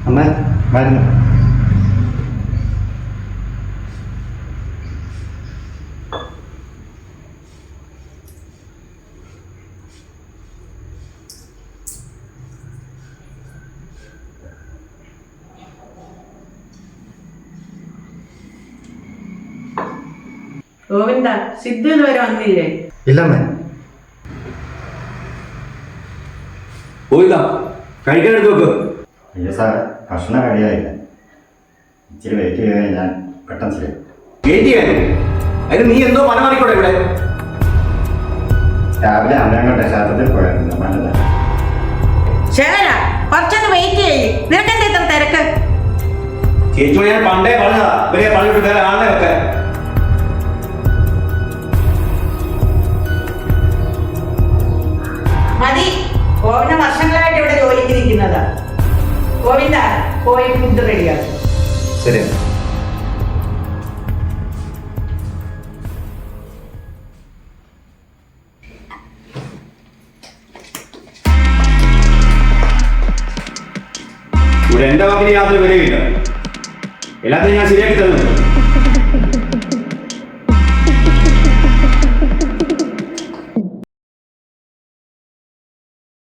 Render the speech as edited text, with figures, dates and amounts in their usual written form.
അമ്മ വരുന്നു. ഗോവിന്ദ, സിദ്ധു ഇതുവരെ വന്നില്ലേ? ഇല്ലമ്മേ. പോയിതാ കഴിക്കാൻ എടുത്ത് വെക്ക്. അയ്യോ സാറേ, ഭക്ഷണം കഴിയായില്ല. ഇച്ചിരി വെയിറ്റ് ചെയ്ത് ഞാൻ പെട്ടെന്ന് ചെയ്യാം. വെയിറ്റ് ചെയ്യാൻ അതിന് നീ എന്തോ പല മണിക്കൂടെ ഇവിടെ. രാവിലെ അമ്മയങ്ങോട്ടെ ക്ഷേത്രത്തിൽ പോയായിരുന്നു. നല്ലതാ. ശേഖര, കുറച്ചൊന്ന് വെയിറ്റ് ചെയ്യ്. നിനക്കെന്താ ഇത്ര തിരക്ക്? ചേച്ചി ഞാൻ പണ്ടേ പറഞ്ഞതാ ഇവരെ പള്ളിയിട്ട് വേറെ ആളെ വെക്കാൻ. മതി. ഗോവിന്ദ വർഷങ്ങളായിട്ട് ഇവിടെ ജോലിക്ക് നിൽക്കുന്നതാ. ഗോവിന്ദ, പോയി ഫുഡ് റെഡിയാക്കും. ശരി. ഇവിടെ എന്റെ വാക്കിന് യാതൊരു വിലയില്ല. എല്ലാത്തിനും ഞാൻ ശരിയാക്കി തന്നു.